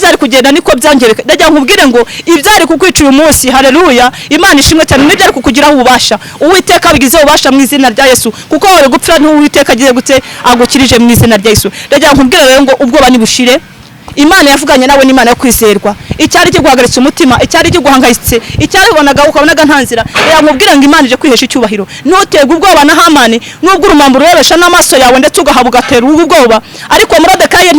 byari kugenda niko byangereka ndajya nkubwire ngo ibyari kukwica uyu munsi haleluya Imana ishimwe cyane n'ibyari kukugiraho ububasha Uwiteka bigize ububasha mu izina rya Yesu kuko wowe gupfira n'Uwiteka agiye gute agukirije mu izina rya Yesu ndajya nkubwire rero ngo ubwoba nibushire Imana yavuganye nawe n'Imana yo kwizerwa icyari kiguhagaritse umutima icyari kiguhangayitse icyari bonaga ukabonaga ntanzira yakubwira ngo Imana ije kwihesha icyubahiro ntuterwe ubwoba na Hamani nubwo urumambo rurebesha n'amaso yawe ndetse ugahabu gatera ubwoba ariko Morodekayi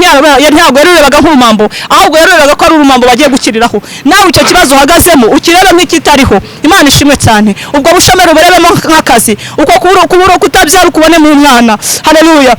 ntabwo yarurebaga nk'urumambo ahubwo yarurebaga ko ari urumambo bagiye gukiriraho nawe icyo kibazo uhagazemo ukirebe nk'ikitariho Imana ishimwe cyane ubwo bushomero burebemo nk'akazi uko kubura kutabyara ukubone mu mwana haleluya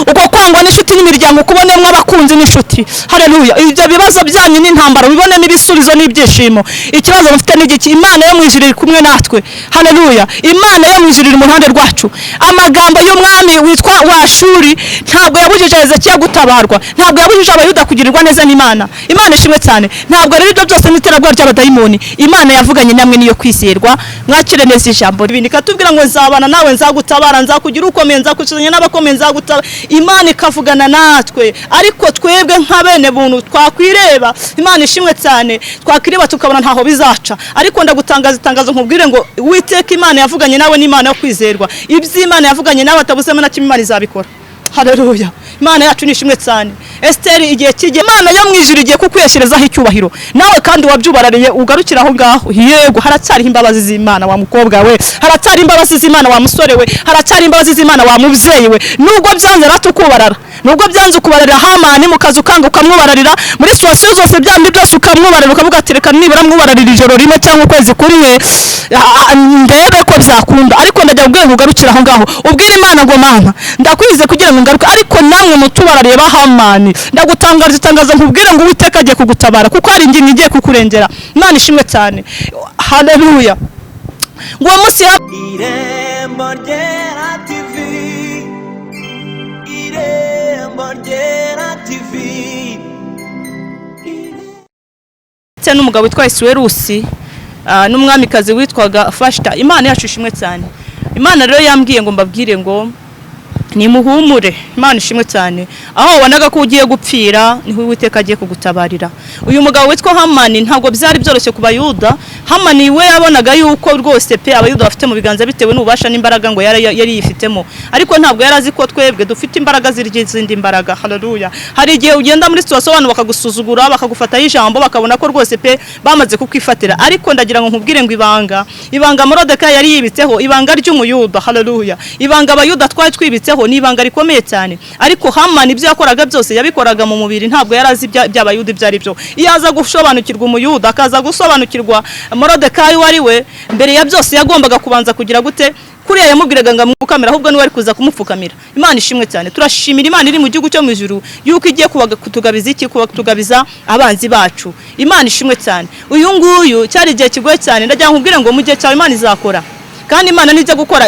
uko kwangwa n'inshuti n'imiryango kubonemo abakunzi n'inshuti haleluya ibyo bibazo byanyu n'intambara bibonemo ibisubizo n'ibyishimo ikibazo mufite n'igiki Imana yo mwijirira kumwe natwe haleluya Imana yo mwijirira mu ruhande rwacu amagambo y'umwami witwa Washuri ntabwo yabujije Hezekiya gutabarwa ntabwo yabujije abayuda kugirirwa neza n'Imana Imana ishimwe cyane ntabwo rero ibyo byose n'iterabwoba ry'abadayimoni Imana yavuganye namwe niyo kwizerwa mwakire neza ijambo ribindi katubwira ngo nzabana nawe nzagutabara nzakugira ukomeye nzakuzanya n'abakomeye nzagutabara Imana ikavugana natwe ariko twebwe nk'abene buntu twakwireba Imana ishimwe cyane twakwireba tukabona ntaho bizaca ariko ndagutangaza nkubwire ngo Uwiteka Imana yavuganye nawe n'Imana yo kwizerwa iby'Imana yavuganye nawe atabuzemo na kimwe Imana izabikora haleluya Imana yacu nishimwe cyane Esteri igihe kige Imana yo mwijuru igiye kukwesherezaho icyubahiro nawe kandi wabyubarariye ugarukira aho ngaho yego haracyari imbabazi z'Imana wa mukobwa we haracyari imbabazi z'Imana wa musore we haracyari imbabazi z'Imana wa mubyeyi we nubwo byanze ratukubarara nubwo byanze kubarira Hamani mukazu kanga ukamwubararira muri situation zose byandi byose ukamwubarira ukavuga ati reka nibura mwubararira ijoro rimwe cyangwa ukwezi kuriwe ndebe ko byakunda ariko ndajya ubwenge ugarukira aho ngaho ubwira Imana ngo Mana ndakwize kugira ngo ngaruka ariko namwe mutubarariye ba Hamani ndagutangaza nkubwire ngo Uwiteka agiye kugutabara kuko ari ngingo igiye kukurengera Imana ishimwe cyane haleluya ngo munsi Irembo Ryera TV Irembo Ryera TV n'umugabo witwa Isuwerusi n'umwamikazi witwaga Fashta Imana yacu ishimwe cyane Imana rero yambwiye ngo mbabwire ngo ni muhumure Imana ishimwe cyane aho wanaga ko ugiye gupfira niho Uwiteka agiye kugutabarira uyu mugabo witwa Hamani ntabwo byari byoroshye ku bayuda Hamani we yabonaga yuko rwose pe abayuda bafite mu biganza bitewe n'ububasha n'imbaraga ngo yari yifitemo ariko ntabwo yarazi ko twebwe dufite imbaraga z'izindi imbaraga haleluya hari igihe ugenda muri situation abantu bakagusuzugura bakagufata ijambo bakabona ko rwose pe bamaze kukwifatira ariko ndagira ngo nkubwire ngo ibanga Morodekayi yari yibitseho ibanga ry'umuyuda haleluya ibanga abayuda twari twibitseho ni ibanga rikomeye cyane ariko Hamani ibyo yakoraga byose yabikoraga mu mubiri ntabwo yarazi by'abayuda byari byo iyo aza gusobanukirwa umuyuda akaza gusobanukirwa Morodekayi wari we mbere ya byose yagombaga kubanza kugira gute kuriya yamubwiraga ngo amupfukamira ahubwo niwe ari kuza kumupfukamira Imana ishimwe cyane turashimira Imana iri mu gihugu cyo mu ijuru yuko igiye kutugabiza kutugabiza abanzi bacu Imana ishimwe cyane uyu nguyu cyari igihe kigoye cyane ndagira nkubwire ngo mu gihe cyawe Imana izakora kandi Imana nijya gukora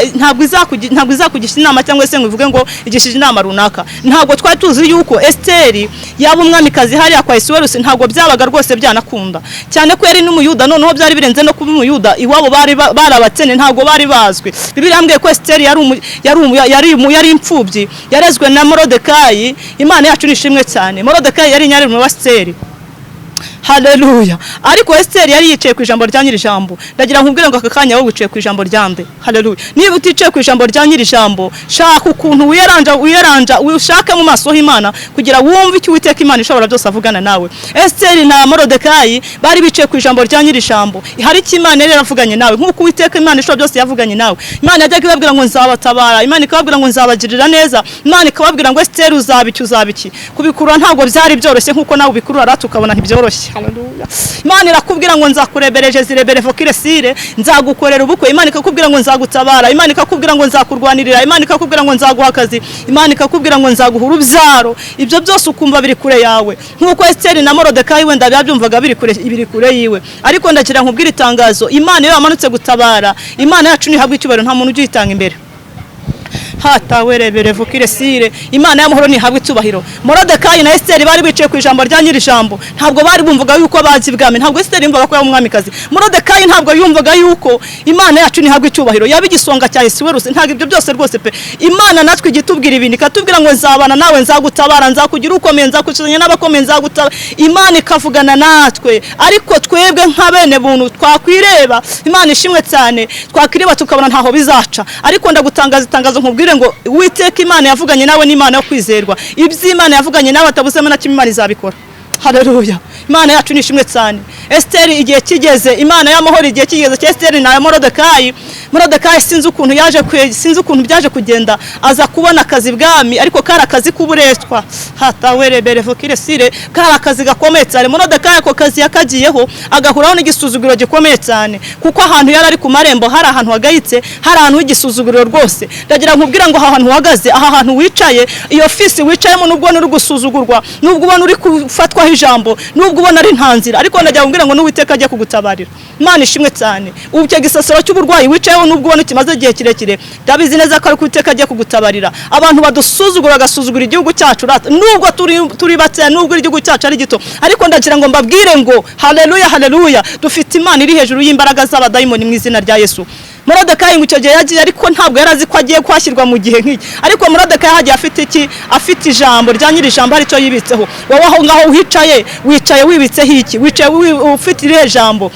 ntabwo izakugisha inama cyangwa se ngo ivuge ngo igishije inama runaka ntabwo twari tuzi yuko Esteri yaba umwamikazi hariya kwa Isuwerusi ntabwo byabaga rwose byanakunda cyane ko yari n'umuyuda noneho byari birenze no kuba umuyuda iwabo barabatsene ntabwo bari bazwi Bibiliya yambwiye ko Esteri yari imfubyi yarezwe na Morodekayi Imana yacu nishimwe cyane Morodekayi yari nyirarume wa Esteri haleluya ariko Esteri yari yicaye ku ijambo rya nyir'ijambo ndagira nkubwire ngo aka kanya wowe wicaye ku ijambo ryande haleluya niba uticaye ku ijambo rya nyir'ijambo shaka ukuntu wiyeranja ushake mu maso y'Imana kugira wumve icyo Uwiteka Imana ishobora byose avugana nawe Esteri na Morodekayi bari bicaye ku ijambo rya nyir'ijambo hari icyo Imana yari yaravuganye nawe nk'uko Uwiteka Imana ishobora byose yavuganye nawe Imana yajyaga ibabwira ngo nzabatabara Imana ikababwira ngo nzabagirira neza Imana ikababwira ngo Esteri uzabiki kubikurura ntabwo byari byoroshye nk'uko nawe ubikurura ratukabona ntibyoroshye haleluya Imana irakubwira ngo nzakurebereje zirebere vokire sire nzagukorera ubukwe Imana ikakubwira ngo nzagutabara Imana ikakubwira ngo nzakurwanirira Imana ikakubwira ngo nzaguha akazi Imana ikakubwira ngo nzaguha urubyaro ibyo byose ukumva biri kure yawe nkuko Esteri na Morodekayi wenda byabyumvaga biri kure yiwe ariko ndagira nkubwira itangazo Imana yo yamanutse gutabara Imana yacu nihabwa icyubahiro nta muntu ugitanga imbere hatawerebere vukire sire. Imana y'amahoro ntihabwe icyubahiro. Morodekayi na Esiteri bari bicaye ku ijambo rya nyiri ijambo, ntabwo bari bumvaga yuko bazi ibwami, ntabwo Esiteri yumvaga ko yaba umwamikazi, Morodekayi ntabwo yumvaga yuko Imana yacu ntihabwe icyubahiro, yaba igisonga cya Ahasuwerusi. Ntabwo ibyo byose rwose pe. Imana natwe igitubwira ibintu, ikatubwira ngo nzabana nawe, nzagutabara, nzakugira ukomeye, nzakuzanya n'abakomeye, nzagutabara. Imana ikavugana natwe, ariko twebwe nka bene buntu twakwireba. Imana ishimwe cyane, twakwireba tukabona ntaho bizaca. Ariko ndagutangaza nkubwire ngo Uwiteka Imana yavuganye nawe ni Imana yo kwizerwa. Ibyo Imana yavuganye nawe atabusema na kimwe Imana izabikora. Haleluya. Imana yacu nishimwe cyane. Esiteri igihe kigeze, Imana y'amahoro igihe kigeze cya Esiteri na Morodekayi. Morodekayi sinzi ukuntu byaje kugenda, aza kubona akazi bwami, ariko kari akazi k'uburetwa. Hatawerebere vukire sire, kari akazi gakomeye cyane. Morodekayi ako kazi yakagiyeho agahuraho n'igisuzuguro gikomeye cyane, kuko ahantu yari ari ku marembo hari ahantu hagayitse, hari ahantu h'igisuzuguriro rwose. Ndagira nkubwira ngo aha hantu uhagaze, aha hantu wicaye, iyo ofisi wicayemo, nubwo uri gusuzugurwa, nubwo ubona uri kufatwaho ijambo, nubwo ubona ari ntanzira, ariko ndagira nkubwira ngo n'Uwiteka agiye kugutabarira. Imana ishimwe cyane. Ubyo gisasiro cy'uburwayi wicayeho, nubwo ubona kimaze igihe kirekire, ndabizi neza ko Uwiteka agiye kugutabarira. Abantu badusuzugura, bagasuzugura igihugu cyacu, nubwo turi bake, nubwo igihugu cyacu ari gito, ariko ndagira ngo mbabwire ngo haleluya, haleluya, dufite Imana iri hejuru y'imbaraga z'abadayimoni mu izina rya Yesu. Morodekayi ngo icyo gihe yagiye, ariko ntabwo yari azi ko agiye kwashyirwa mu gihe nk'iki. Ariko Morodekayi yagiye afite iki? Afite ijambo rya nyiri ijambo, ari cyo yibitseho. Wowe aho ngaho wicaye wibitseho iki? Wicaye ufite irihe jambo?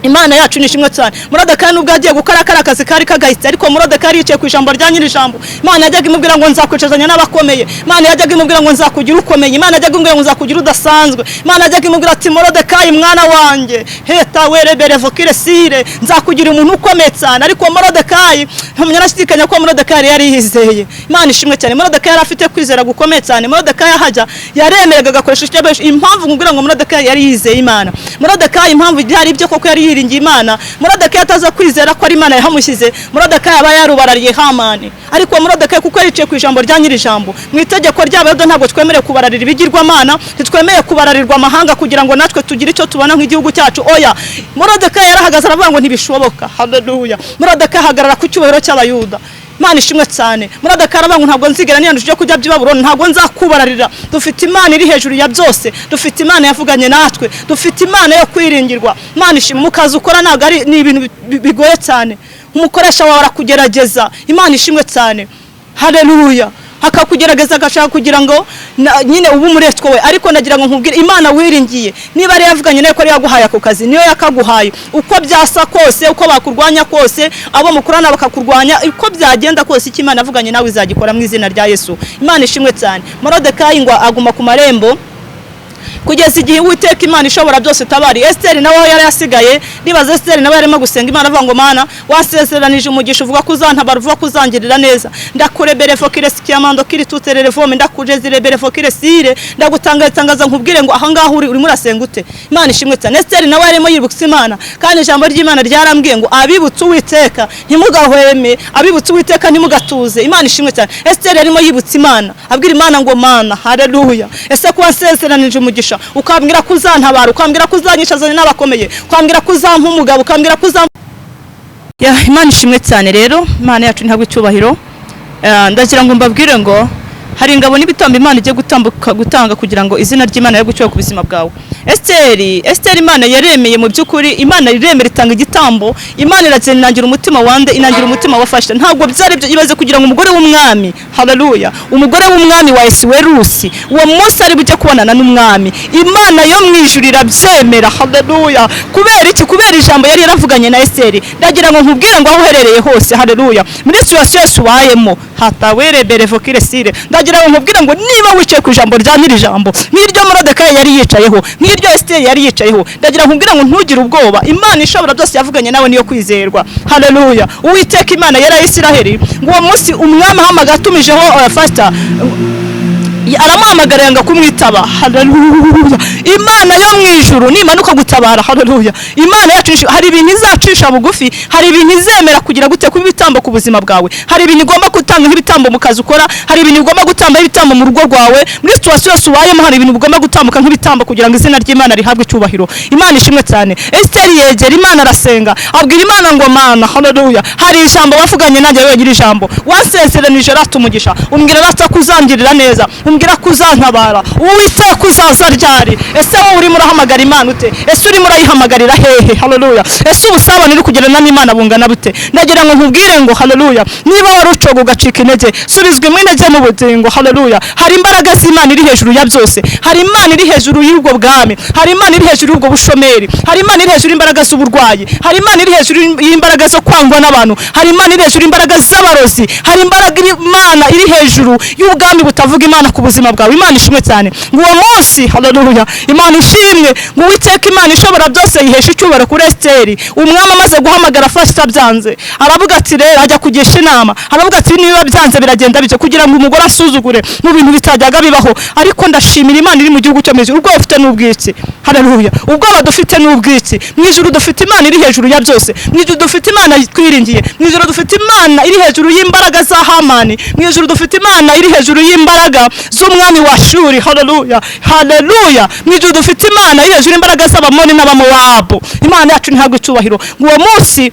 Imana yacu nishimwe cyane. Morodekayi nubwo agiye gukora akazi kari kagahitse, ariko Morodekayi yicaye ku ijambo rya nyiri ijambo. Imana yajyaga imubwira ngo nzakwicazanya n'abakomeye, Imana yajyaga imubwira ngo nzakugira ukomeye, Imana yajyaga imubwira ngo nzakugira udasanzwe, Imana yajyaga imubwira ati Morodekayi mwana wanjye, hetawerebere vukire sire, nzakugira umuntu ukomeye cyane. Ariko Morodekayi ntumenyarashidikanya ko Morodekayi yari yizeye. Imana ishimwe cyane. Morodekayi yari afite kwizera gukomeye cyane. Morodekayi ahajya yaremeraga agakoresha icyo abesha. Impamvu nkubwira ngo Morodekayi yari yizeye Imana, Morodekayi impamvu byari ibyo koko yari yiringiye Imana. Morodekayi ataza kwizera ko ari Imana yahamushyize, Morodekayi aba yarubarariye Hamani. Ariko Morodekayi kuko yaricaye ku ijambo rya nyiri ijambo, mu itegeko ry'Abayuda ntabwo twemereye kubararira ibigirwamana, ntitwemeye kubararirwa amahanga kugira ngo natwe tugire icyo tubona nk'igihugu cyacu. Oya, Morodekayi yarahagaze aravuga ngo ntibishoboka. Haleluya. Morodekayi ahagarara ku cyubahiro cy'Abayuda. Imana ishimwe cyane. Morodekayi aravuga ngo ntabwo nzigera niyanduje kujya by'Ibabuloni, ntabwo nzakubararira. Dufite Imana iri hejuru ya byose, dufite Imana yavuganye natwe, dufite Imana yo kwiringirwa. Imana ishimwe. Mu kazi ukora ntabwo ari ni ibintu bigoye cyane, umukoresha wawe arakugerageza. Imana ishimwe cyane. Haleluya. Akakugerageza agashaka kugira ngo nyine ubu muretwa we, ariko nagira ngo nkubwire Imana wiringiye, niba ari yavuganye nawe ko ari yaguhaye ako kazi, niyo yakaguhaye. Uko byasa kose, uko bakurwanya kose, abo mukorana bakakurwanya, uko byagenda kose, icyo Imana yavuganye nawe izagikora mu izina rya Yesu. Imana ishimwe cyane. Morodekayi ngo aguma ku marembo kugeza igihe Uwiteka Imana ishobora byose tabari. Esiteri nawe yari yasigaye, nibaza Esiteri nawe yarimo gusenga Imana avuga ngo Mana wasezeranije umugisha, uvuga ko uzantabara, uvuga ko uzangirira neza, ndakurebere fokire sikiyamando kiri tuterere vome, ndakujezirebere fokire sire, ndagutangaza nkubwire ngo aha ngaho uri murasenga ute. Imana ishimwe cyane. Esiteri nawe yarimo yibutsa Imana, kandi ijambo ry'Imana ryarambwiye ngo abibutse Uwiteka ntimugahweme, abibutse Uwiteka ntimugatuze. Imana ishimwe cyane. Esiteri yarimo yibutsa Imana, abwira Imana ngo Mana haleluya, ese ko wasezeranije umugisha, ukambwira ko uzantabara, ukambwira ko uzanyicazanya n'abakomeye, ukambwira ko uzampa umugabo, ukambwira ko Imana ishimwe cyane. Rero Imana yacu ntabwo icyubahiro. Ndagira ngo mbabwire ngo hari ingabo n'ibitambo Imana igiye gutanga kugira ngo izina ry'Imana ryo gucyoka ku buzima bwawe. Esiteri Imana yaremeye mu by'ukuri, Imana iremera itanga igitambo, Imana irazenangira umutima wande, inangira umutima wafashe. Ntabwo byari byo ibaze kugira ngo umugore w'umwami, haleluya, umugore w'umwami wa Ahasuwerusi uwo munsi ari bujye kubonana n'umwami. Imana yo mu ijuru irabyemera, haleluya. Kubera iki? Kubera ijambo yari yaravuganye na Esiteri. Ndagira ngo nkubwire ngo aho uherereye hose, haleluya, muri situation yose ubayemo, hatawerebere vokire sire, ndagira ngo nkubwire ngo niba wicaye ku ijambo rya nyiri ijambo, n'iryo Morodekayi yari yicayeho, n'iryo Esiteri yari yicayeho, ndagira nkubwire ngo ntugire ubwoba. Imana ishobora byose yavuganye nawe niyo kwizerwa. Haleluya. Uwiteka Imana yari Isiraheli ngo uwo munsi umwami ahamagara atumijeho fasita aramuhamagara yanga kumwitaba. Haleluya. Imana yo mu ijuru nimanuka gutabara. Haleluya. Imana yacu hari ibintu izacisha bugufi, hari ibintu izemera kugira gute kuba ibitambo ku buzima bwawe, hari ibintu igomba gutanga nk'ibitambo mu kazi ukora, hari ibintu igomba gutamba ibitambo mu rugo rwawe, muri situation yose ubayemo hari ibintu ugomba gutambuka nk'ibitambo kugira ngo izina ry'Imana rihabwe icyubahiro. Imana ishimwe cyane. Esteri yegera Imana arasenga, abwira Imana ngo Mana, haleluya, hari ijambo wavuganye nanjye wenyine ijambo wansezeranije ratumugisha, umbwira rata kuzangirira neza, umbwira kuzantabara, Uwiteka kuzaza ryari. Ese wowe urimo urahamagara Imana ute? Ese urimo urayihamagarira hehe? Haleluya. Ese ubusabane uri kugirana n'Imana bungana bute? Ndagira ngo nkubwire ngo haleluya, niba wari ucoga ugacika intege, subizwe mu intege mu bugingo. Haleluya. Hari imbaraga z'Imana iri hejuru ya byose, hari Imana iri hejuru y'ubwo bwami, hari Imana iri hejuru y'ubwo bushomeri, hari Imana iri hejuru y'imbaraga z'uburwayi, hari Imana iri hejuru y'imbaraga zo kwangwa n'abantu, hari Imana iri hejuru y'imbaraga z'abarozi, hari Imana iri hejuru y'ubwami butavuga Imana ku buzima bwawe. Imana ishimwe cyane. Ngo uwo munsi haleluya, Imana ishimwe, ngo Uwiteka Imana ishobora byose yihesha icyubahiro kuri Esteri. Umwami amaze guhamagara Vashti byanze, aravuga ati rero ajya kugisha inama, aravuga ati niba byanze biragenda bije, kugira ngo umugore asuzugure mu bintu bitajyaga bibaho. Ariko ndashimira Imana iri mu gihugu cyo mwijuru, ubwo bafite n'ubwiki. Haleluya. Ubwo badufite n'ubwiki. Mwijuru dufite Imana iri hejuru ya byose, mwijuru dufite Imana twiringiye, mwijuru dufite Imana iri hejuru y'imbaraga za Hamani, mwijuru dufite Imana iri hejuru y'imbaraga z'umwami wa Shuri. Haleluya. Haleluya. Mwijuru dufite Imana iri hejuru y'imbaraga z'Abamoni n'Abamowabu. Imana yacu ntihabwe icyubahiro. Ngo uwo munsi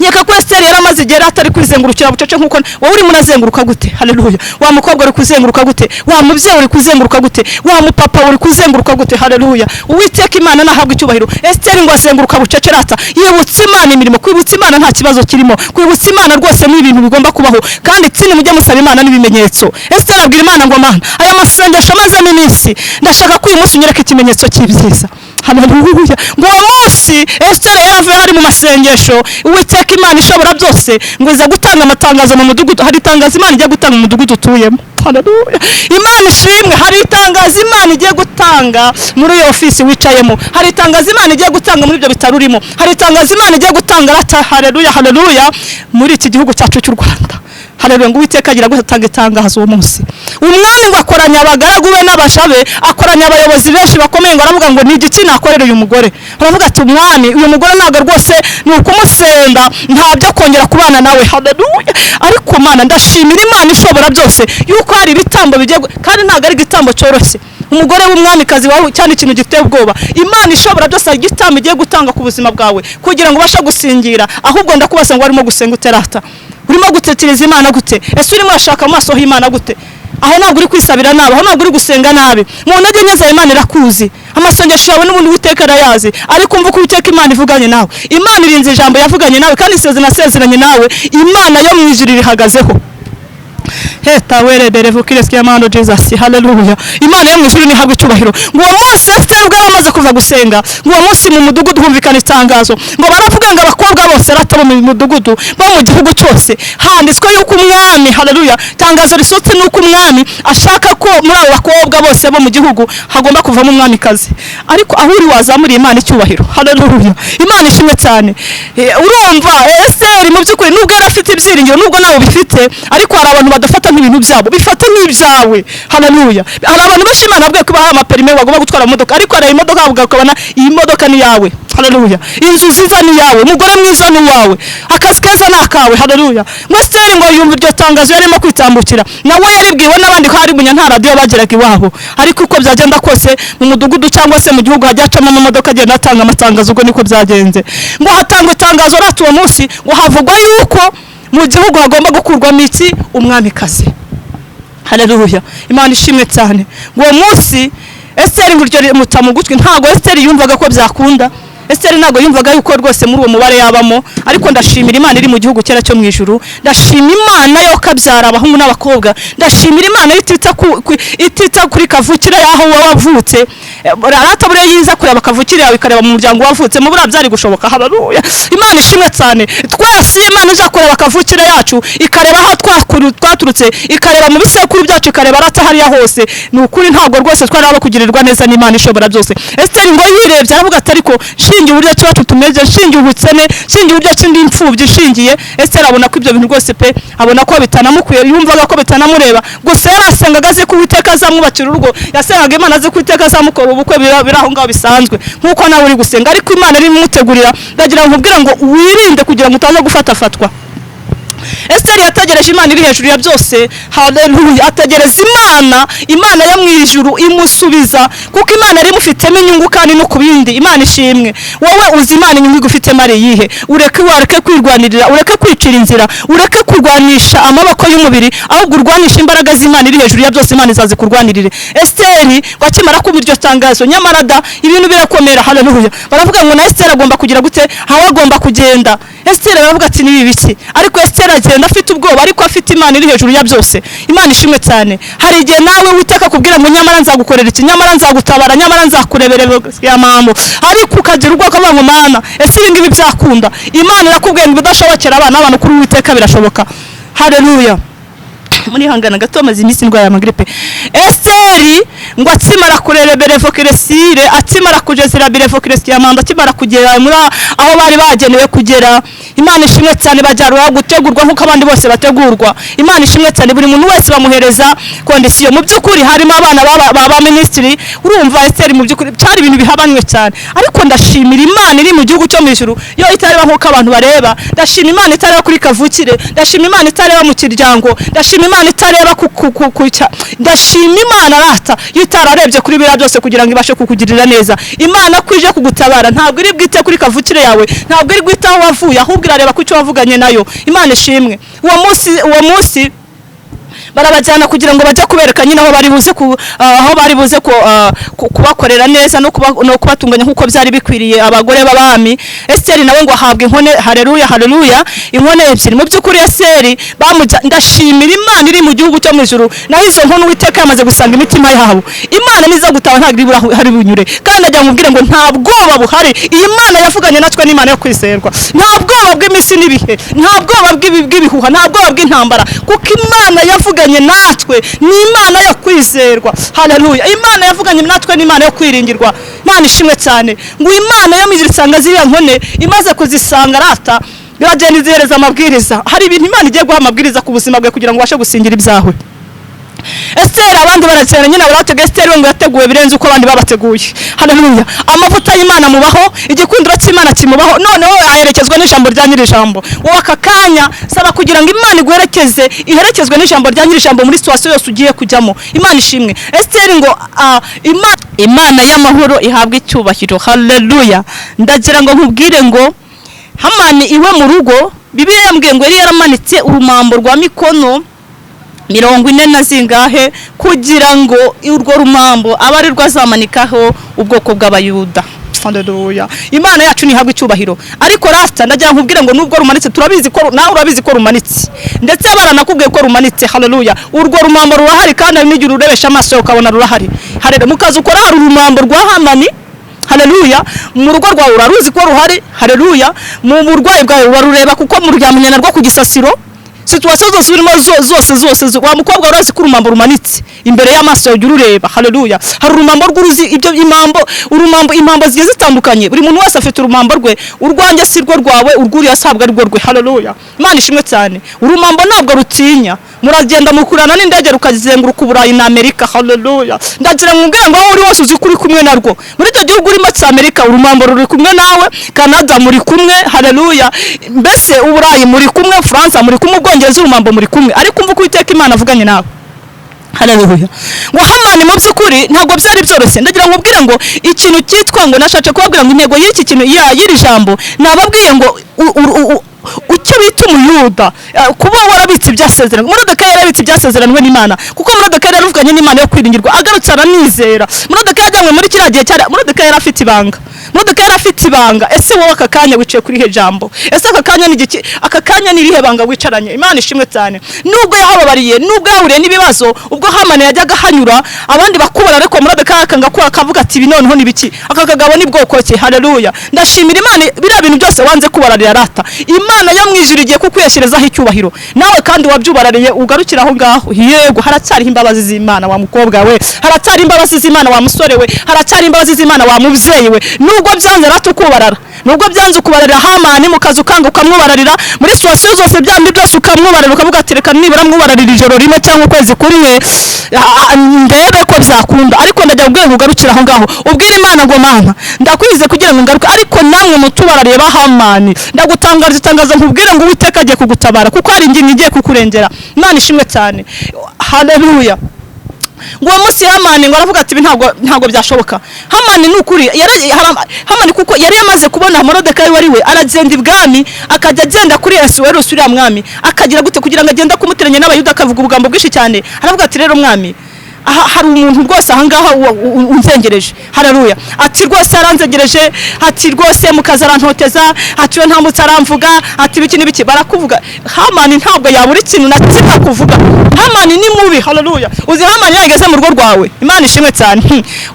nyeka ko Esteri yaramaze igihe atari kwizengurukira bucece nkuko wowe uri munazenguruka gute. Haleluya. Wa mukobwa uri kuzenguruka gute, wa mubyeyi uri kuzenguruka gute, wa mupapa uri kuzenguruka gute. Haleluya. Uwiteka Imana nahabwe icyubahiro. Esteri ngo azenguruka bucece rata, yibutsa Imana imirimo. Kwibutsa Imana nta kibazo kirimo, kwibutsa Imana rwose ni ibintu bigomba kubaho, kandi tsini mujye musaba Imana n'ibimenyetso. Esteri abwira Imana ngo Mana, aya masengesho amazemo iminsi, ndashaka ko uyu munsi unyereka ikimenyetso cy'ibyiza. Haleluya. Ngo uwo munsi Esteri yaravuye hari mu masengesho, Uwiteka Imana ishobora byose ngo iza gutanga amatangazo mu mudugudu. Hari itangazo Imana igiye gutanga mu mudugudu utuyemo. Haleluya. Imana ishimwe. Hari itangazo Imana igiye gutanga muri iyo ofisi wicayemo, hari itangazo Imana igiye gutanga muri ibyo bitaro urimo, hari itangazo Imana igiye gutanga rata. Haleluya. Haleluya. Muri iki gihugu cyacu cy'u Rwanda. Haleluya. Ngo Uwiteka agira gutanga itangazo uwo munsi. Umwami ngo akoranya abagaragu be n'abashabe, akoranya abayobozi benshi bakomeye, ngo aravuga ngo ni igiki nakorera uyu mugore. Aravuga ati umwami, uyu mugore ntabwo rwose ni ukumusenda, ntabyo kongera kubana nawe. Haleluya. Ariko Mana ndashimira Imana ishobora byose yuko hari ibitambo bigiye, kandi ntabwo ari igitambo cyoroshye. Umugore w'umwamikazi wawe cyane ikintu giteye ubwoba. Imana ishobora byose hari igitambo igiye gutanga ku buzima bwawe kugira ngo ubashe gusingira. Ahubwo ndakubaza ngo arimo gusenga uterata, urimo gutekereza Imana gute? Ese urimo urashaka amaso y'Imana gute? Aho ntabwo uri kwisabira nabi, aho ntabwo uri gusenga nabi. Mu ntege nke za Imana irakuzi, amasengesho yawe n'ubundi Uwiteka arayazi. Ariko umva ko Uwiteka Imana ivuganye nawe, Imana irinze ijambo yavuganye nawe, kandi isezeranye nawe. Imana yo mu ijuru irihagazeho. Heta were berevu kireski amando Jesus. Haleluya. Imana yo mu ijuru nihabwe icyubahiro. Ngo uwo munsi Esteri ubwo yaramaze kuva gusenga, ngo uwo munsi mu mudugudu humvikana itangazo, ngo baravuga ngo abakobwa bose ratabo mu mudugudu bo mu gihugu cyose handitswe yuko umwami, haleluya, tangazo risotse nuko umwami ashaka ko muri abo bakobwa bose bo mu gihugu hagomba kuvamo umwamikazi. Ariko aho uri wazamuriye Imana icyubahiro. Haleluya. Imana ishimwe cyane. Urumva Esteri mu by'ukuri nubwo yarafite ibyiringiro, nubwo nawe bifite, ariko hari abantu badafata nk'ibintu byabo, bifata nk'ibyawe. Haleluya. Hari abantu benshi Imana abwiye ko baha amaperime bagomba gutwara imodoka, ariko hari imodoka bavuga ukabona iyi modoka ni yawe. Haleluya. Inzu nziza ni yawe, umugore mwiza ni wawe, akazi keza ni akawe. Haleluya. Ngo Esteri ngo yumva iryo tangazo yarimo kwitambukira, nawe yaribwiwe n'abandi ko hari munya radio bageraga iwabo. Ariko uko byagenda kose mu mudugudu cyangwa se mu gihugu hajyacamo amamodoka agenda atanga amatangazo, ubwo niko byagenze. Ngo hatangwa itangazo ratu uwo munsi, ngo havugwa yuko mu gihugu hagomba gukurwamo iki? Umwamikazi. Haleluya. Imana ishimwe cyane. Ngo uwo munsi Esteri nguryo mutamu gutwi, ntago Esteri yumvaga ko byakunda. Esteri ntago yumvaga yuko rwose muri uwo mubare yabamo, ariko ndashimira Imana iri mu gihugu cyera cyo mu ijuru. Ndashima Imana yo kabyara abahungu n'abakobwa. Ndashimira Imana itita kuri kavukire yaho wavutse. Rata bure yiza kureba kavukire yawe ikareba mu muryango wavutse, mu bura byari gushoboka. Haleluya. Imana ishimwe cyane. Twese Imana iza kureba kavukire yacu, ikareba aho twaturutse, ikareba mu bisekuru byacu, ikareba rata hariya hose. Ni ukuri ntago rwose twaraba kugirirwa neza n'Imana ishobora byose. Esteri ngo yirebye aravuga ati ariko shingiye uburyo cyacu tumeze, shingiye ubukene, shingiye uburyo kindi imfubyi ishingiye. Esther abona ko ibyo bintu rwose pe abona ko bitanamukuye, yumvaga ko bitanamureba. Gusa yarasengaga azi ko Uwiteka azamwubakira urugo, yasengaga Imana azi ko Uwiteka azamukora ubukwe, biraho ngaho bisanzwe nkuko nawe uri gusenga, ariko Imana iri mutegurira. Ndagira ngo nkubwire ngo wirinde kugira ngo utaza gufatafatwa. Esther yategereje Imana iri hejuru ya byose. Haleluya. Ategereza Imana yo mu ijuru imusubiza, kuko Imana ari mufitemo inyungu kandi no kubindi. Imana ishimwe. Wowe uzi Imana inyungu igufitemo ari iyihe? Ureke kwirwanirira, ureke kwicira inzira, ureke kurwanisha amaboko y'umubiri, ahubwo urwanisha imbaraga z'Imana iri hejuru ya byose. Imana izazi kurwanirire. Esther wakimara kumva iryo tangazo, nyamara da ibintu birakomera. Haleluya. Baravuga ngo na Esther agomba kugira gute? Hawa agomba kugenda. Esther aravuga ati ni biki? Ariko Esther agenda afite ubwoba, ariko afite Imana iri hejuru ya byose. Imana ishimwe cyane. Hari igihe nawe Uwiteka kubwira ngo nyamara nzagukorera iki, nyamara nzagutabara, nyamara nzakureberera ya mambo, ariko ukagira ubwoba ko ngo Mana ese ibi ngibi byakunda. Imana irakubwiye ngo bidashobokera abana abantu kuri Uwiteka birashoboka. Haleluya. Muri hangana gato amaze iminsi ndwara amagripe. Esther ngo akimara kurera Berevokiresire, akimara kugezera Berevokiresire ya manda, akimara kugera muri aho bari bagenewe kugera, Imana ishimwe cyane bajyarura gutegurwa nkuko abandi bose bategurwa. Imana ishimwe cyane buri muntu wese bamuhereza kondisiyo. Mu byukuri harimo abana baba ministry, urumva Esther mu byukuri cyari ibintu bihabanywe cyane, ariko ndashimira Imana iri mu gihugu cyo mu ijuru yo itareba nkuko abantu bareba. Ndashima Imana itareba kuri kavukire, ndashima Imana itareba mu kiryango, ndashima Imana itareba kucya, ndashima Imana rata yitararebye kuri bira byose kugira ngo ibashe kukugirira neza. Imana kwije kugutabara ntabwo iri bwite kuri kavukire yawe, ntabwo iri bwite aho wavuye, ahubwo irareba ku cyo wavuganye nayo. Imana ishimwe. Uwo munsi barabajyana kugira ngo bajye kubereka nyine aho bari buze kubakorera neza no kubatunganya nkuko byari bikwiriye abagore b'abami. Esther nawe ngo ahabwa inkone. Haleluya, haleluya. Inkone ebyiri. Mu byukuri Esther ndashimira Imana iri mu gihugu cyo mu ijuru, naho izo nkone Uwiteka yamaze gusanga imitima yabo. Imana niza gutaha ntabwo hari bunyure, kandi najya nkubwire ngo nta bwoba buhari. Iyi Mana yavuganye natwe ni Imana yo kwizerwa, nta bwoba bw'imisi n'ibihe, nta bwoba bw'ibihuha, nta bwoba bw'intambara, kuko Imana yavuganye natwe ni Imana yo kwizerwa. Haleluya. Imana yavuganye natwe ni Imana yo kwiringirwa. Imana ishimwe cyane. Ngo Imana yo mizisanga ziriya nkone, imaze kuzisanga rata biragenda izihereza amabwiriza. Hari ibintu Imana igiye guha amabwiriza ku buzima bwe kugira ngo ubashe gusingira ibyawe. Esther abandi baracyera nyine baratega. Esther ngo yateguwe birenze uko abandi babateguye. Haleluya. Amavuta y'Imana mubaho, igikundiro cy'Imana kimubaho, noneho aherekezwa n'ijambo rya nyiri ijambo. Wowe akakanya saba kugira ngo Imana iguherekeze, iherekezwe n'ijambo rya nyiri ijambo muri situation yose ugiye kujyamo. Imana ishimwe. Esther ngo Imana y'amahoro ihabwa icyubahiro. Haleluya. Ndagira ngo nkubwire ngo Hamani iwe mu rugo, Bibiliya yambwiye ngo yari yaramanitse urumambo rwa mikono 40 na zingahe kugira ngo urwo rumambo abari rwazamanikaho ubwoko bw'abayuda. Haleluya. Imana yacu nihabwa icyubahiro. Ariko rasta ndagira nkubwire ngo nubwo rumanitse turabizi ko nawe urabizi ko rumanitse, ndetse baranakubwiye ko rumanitse. Haleluya. Urwo rumambo rurahari kandi n'igihe urebesha amaso ukabona rurahari. Haleluya. Mukazi ukora hari urumambo rwa Hamani. Haleluya. Mu rugo rwawe uraruzi ko ruhari. Haleluya. Mu burwayi bwawe urarureba kuko mu ryamenye narwo ku gisasiro. Situation zose urimo zose wa mukobwa urazi ko urumambo rumanitse imbere y'amaso yawe urureba. Haleluya. Hari urumambo rw'uruzi ibyo impambo zigiye zitandukanye. Buri muntu wese afite urumambo rwe, urwanjye si rwo rwawe, urwuri yasabwa ari rwo rwe. Haleluya. Imana ishimwe cyane. Urumambo ntabwo rutinya, muragenda mukurana n'indege rukazenguruka Uburayi na Amerika. Haleluya. Ndagira nkubwire ngo aho uri wose uzi kuri kumwe narwo. Muri icyo gihugu urimo cya Amerika urumambo ruri kumwe nawe, Canada muri kumwe. Haleluya. Mbese Uburayi muri kumwe, France muri kumwe, Ubwongereza urumambo muri kumwe. Ariko umva uko Uwiteka Imana avuganye nawe. Haleluya. Ngo Hamani mu by'ukuri ntabwo byari byoroshye. Ndagira nkubwire ngo ikintu cyitwa ngo nashaje kubabwira ngo intego y'iki kintu y'iri jambo nababwiye ngo ucyo bita umuyuda kuba warabitse ibyasezerano. Moridekayi yarabitse ibyasezeranywe n'Imana, kuko Moridekayi yaruvuganye n'Imana yo kwiringirwa, agarutse aranizera. Moridekayi yajyanywe muri kiriya gihe cyari Moridekayi yari afite ibanga. Moridekayi yari afite ibanga. Ese wowe aka kanya wicaye kuri he jambo? Ese aka kanya ni igiki? Aka kanya ni rihe banga wicaranye? Imana ishimwe cyane. Nubwo yahababariye, nubwo yahuriye n'ibibazo, ubwo Hamani yajyaga hanyura abandi bakubara, ariko Moridekayi akanga ko akavuga ati ibi noneho nibiki? Aka kagabo ni bwoko ki? Haleluya. Ndashimira Imana biriya bintu byose wanze kubararira rata. Imana yo mwijuru igiye kukwiyashirizaho icyubahiro. Nawe kandi wabyubarariye ugarukira aho ngaho. Yego haracyari imbabazi z'Imana wa mukobwa we. Haracyari imbabazi z'Imana wa musore we. Haracyari imbabazi z'Imana wa mubyeyi we. nubwo byanze ratukubarara, nubwo byanze ukubarira Hamani mu kazi ukanga ukamwubararira, muri situwasiyo zose byandi byose ukamwubarira, ukavuga ati reka nibura mwubararira ijoro rimwe cyangwa ukwezi kumwe ndebe ko byakunda. Ariko ndajya kubwira ngo ugarukire aho ngaho, ubwire Imana ngo Mana ndakwize kugira ngo ngaruke, ariko namwe mutubarariye ba Hamani ndagutangariza itangazo nkubwire ngo Uwiteka agiye kugutabara, kuko hari ingingo igiye kukurengera. Imana ishimwe cyane, haleluya. ngo uwo munsi Hamani ngo aravuga ati ntabwo byashoboka. Hamani n'ukuri Hamani kuko yari yamaze kubona Morodekayi wari we aragenda ibwami, akajya agenda kuri Ahasuwerusi uriya mwami, akagira gute kugira ngo agende kumuteranya n'Abayuda, akavuga ubugambo bwinshi cyane. Aravuga ati rero mwami, hari umuntu rwose ahangaha unzengereje, haleluya. Ati rwose aranzegereje, ati rwose mukaza arantoteza, ati we nta mutsi aramvuga, ati biki n'ibiki barakuvuga. Hamani ntabwo yabura ikintu na kimwe kuvuga. Hamani ni mubi, haleluya. Uzi Hamani yageze mu rugo rwawe, Imana ishimwe cyane.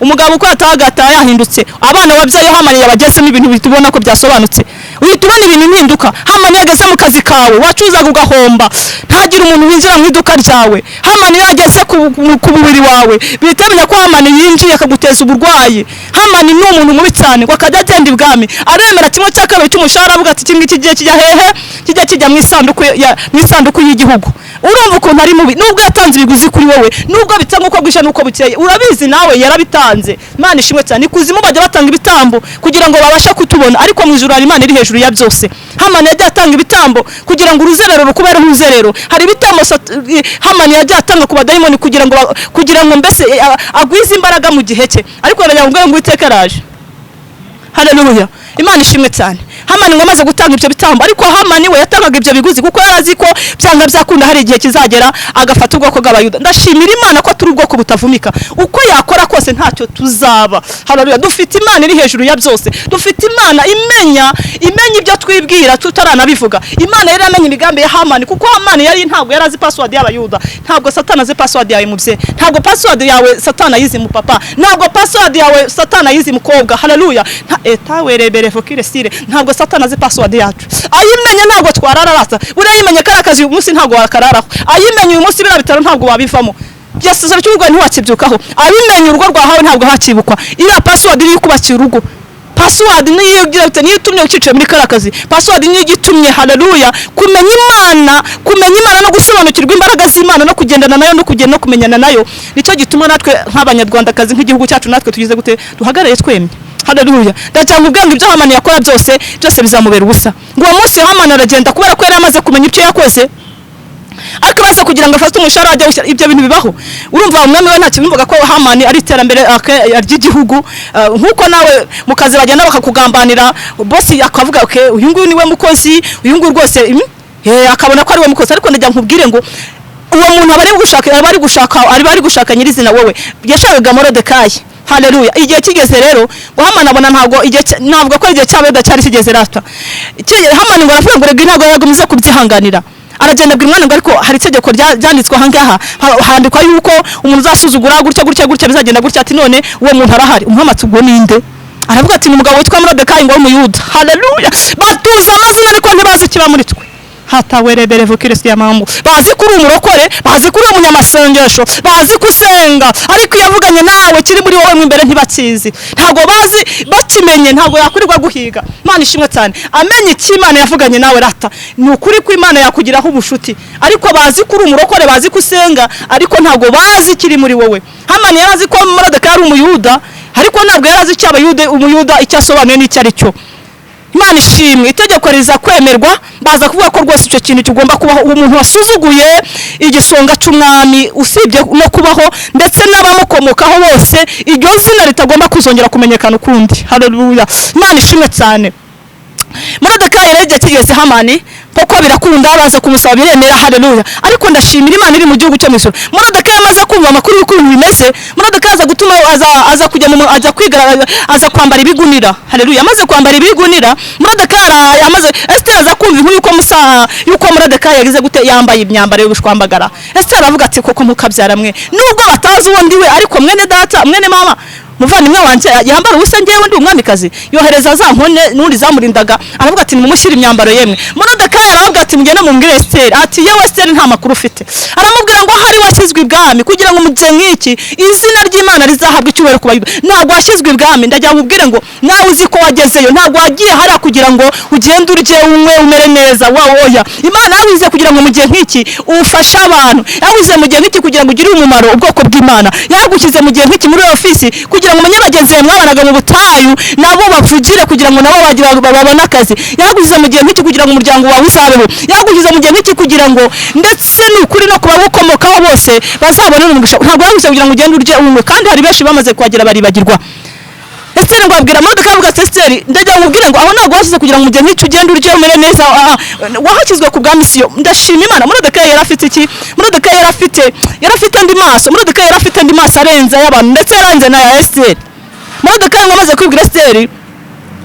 Umugabo uko yatagata yahindutse, abana wabyaye Hamani yabagezemo ibintu bitubona ko byasobanutse, uhitubona ibintu impinduka. Hamani yageze mu kazi kawe wacuzaga ugahomba, ntagira umuntu winjira mu iduka ryawe. Hamani yageze ku mubiri wawe, bitamenya ko Hamani yinjiye akaguteza uburwayi. Hamani ni umuntu mubi cyane, ngo akajya agenda ibwami aremera kimwe cya kabiri cy'umushahara, avuga ati kimwe kigiye kijya hehe, kijya mu isanduku y'igihugu. Urumva ukuntu ari mubi, nubwo yatanze ibiguzi kuri wowe, nubwo bitanga uko bwije nuko bukeye, urabizi nawe yarabitanze. Imana ishimwe cyane. Ikuzimu bajya batanga ibitambo kugira ngo babashe kutubona, ariko mu ijuru hari Imana iri hejuru ya byose. Hamani yajya atanga ibitambo kugira ngo uruzerero rukubere uruzerero. Hari ibitambo Hamani yajya atanga ku badayimoni kugira ngo mbese agwize imbaraga mu gihe cye, ariko ndagira ngo Uwiteka araje, haleluya. Imana ishimwe cyane. Hamani ngo amaze gutanga ibyo bitambo, ariko Hamani we yatangaga ibyo biguzi kuko yarazi ko byanga byakunda hari igihe kizagera agafata ubwoko bw'Abayuda. Ndashimira Imana ko turi ubwoko butavumika, uko yakora kose ntacyo tuzaba, haleluya. Dufite Imana iri hejuru ya byose, dufite Imana imenya ibyo twibwira tutaranabivuga. Imana yari amenya imigambi ya Hamani, kuko Hamani yari ntabwo yarazi password y'Abayuda. Ntabwo Satana azi password yawe mubye, ntabwo password yawe Satana yizi mu papa, ntabwo password yawe Satana yizi mukobwa, haleluya. Tawerebere vokire sire, ntabwo Satana azi password yacu. Ayimenye ntabwo twarararasa, urayimenye karakazi uyu munsi ntabwo wakararaho, ayimenye uyu munsi bira bitaro ntabwo wabivamo, byasezera cy'urugo ntiwakibyukaho, ayimenye urugo rwahawe ntabwo hakibukwa. Iriya password iri kubakira urugo, password niyo itumye uciciwe muri karakazi, password niyo igitumye, haleluya, kumenya Imana no gusobanukirwa imbaraga z'Imana no kugendana nayo no kugenda no kumenyana nayo. Nicyo gituma natwe nk'Abanyarwandakazi nk'igihugu cyacu natwe tugize gute duhagarare twemye, haleluya. Ndacyanga ubwenge ibyo Hamani yakora byose bizamubera ubusa. Ngo uwo munsi Hamani aragenda kubera ko yari amaze kumenya icyo yakoze, ariko baza kugira ngo afate umushahara ajya gushyira ibyo bintu bibaho. Urumva umwami we ntacyo bivuga ko Hamani ari iterambere ry'igihugu, nkuko nawe mu kazi bagenda bakakugambanira, boss akavuga okay uyu nguyu niwe mukozi, uyu nguyu rwose akabona ko ari we mukozi. Ariko ndagira nkubwire ngo uwo muntu abari gushaka nyirizina wowe yashakaga Morodekayi, haleluya. Igihe kigeze rero ngo Hamani abona ntabwo ko igihe cy'Abayuda cyari kigeze rata. Hamani ngo aravuga ngo rega ntabwo yagomeze kubyihanganira, aragenda abwira umwana ngo ariko hari itegeko ryanditswe ahangaha, handikwa yuko umuntu uzasuzugura gutya bizagenda gutya. Ati none uwo muntu arahari, umuhamatsi ubwo ninde? Aravuga ati ni umugabo witwa Morodekayi ngo w'Umuyuda, haleluya. Batuza amazina ariko ntibazi kiba muri twe, hatawerebere vokiresi ya mambo. Bazi kuri umurokore, bazi kuri umunyamasengesho, bazi kusenga, ariko yavuganye nawe kiri muri wowe imbere ntibakizi, ntabwo bazi bakimenye, ntabwo yakurirwa guhiga. Imana ishimwe cyane. Amenye iki Imana yavuganye nawe rata, ni ukuri ko Imana yakugiraho ubushuti, ariko bazi kuri umurokore, bazi kusenga, ariko ntabwo bazi kiri muri wowe. Hamani yarazi ko Morodekayi ari Umuyuda, ariko ntabwo yarazi icyo Umuyuda icyo asobanuye n'icyo ari cyo. Imana ishimwe. Itegeko riza kwemerwa, baza kuvuga ko rwose icyo kintu kigomba kubaho. Umuntu wasuzuguye igisonga cy'umwami, usibye no kubaho ndetse n'abamukomokaho bose, iryo zina ritagomba kuzongera kumenyekana ukundi, haleluya. Imana ishimwe cyane. Morodekayi rero igihe kigeze Hamani koko birakunda, baza kumusaba biremera, haleluya. Ariko ndashimira Imana iri mu gihugu cyo misoro. Morodekayi amaze kumva amakuru y'ukuntu bimeze, Morodekayi aza gutuma aza kujya ajya kwiga, aza kwambara ibigunira, haleluya. Amaze kwambara ibigunira, Morodekayi Esther aza kumva inkuru yuko Morodekayi yagize gute yambaye imyambaro y'ubushwambagara. Esther aravuga ati koko mukabyara mwe, nubwo batazi uwo ndiwe, ariko mwene data mwene mama muvandimwe wanjye yambara ubusa ngewe ndi umwamikazi, yohereza za nkone n'undi zamurindaga, aravuga ati nimumushyire imyambaro yemwe. Moridekayi aravuga ati mugende mubwire Esiteri, ati yewe Esiteri nta makuru ufite. Aramubwira ngo hari washyizwe ibwami kugira ngo mujye nk'iki izina ry'Imana rizahabwa icyubahiro ku Bayuda. Ntabwo washyizwe ibwami, ndagira nkubwire ngo nawe uzi ko wagezeyo, ntabwo wagiye hariya kugira ngo ugende urye umwe umere neza. Oya, Imana yawize kugira ngo mujye nk'iki ufashe abantu, yawize mujye nk'iki kugira ngo ugire umumaro ubwoko bw'Imana, yagushyize mujye nk'iki muri ofisi kugira ngo umenye bagenzi bawe mwabanaga mu butayu nabo bavugire kugira ngo nabo babone akazi, yagushyize mujye nk'iki kugira ngo umuryango wawe uzabeho, yagushyize mujye nk'iki kugira ngo ndetse n'ukuri no kubabukomokaho bose bazabone umugisha. Ntabwo yagushyize kugira ngo ugende urye umwe, kandi hari benshi bamaze kuhagera baribagirwa. Esiteri ngo abwira Moridekayi avuga ati Esiteri ndagira nkubwire ngo aho ntabwo washyize kugira ngo mujye nk'icyo ugende urye umere neza, wahashyizwe ku bwa misiyo. Ndashima Imana. Moridekayi yari afite iki? Moridekayi yari afite andi maso. Moridekayi yari afite andi maso arenze y'abantu ndetse arenze na ya Esiteri. Moridekayi ngo amaze kwibwira Esiteri,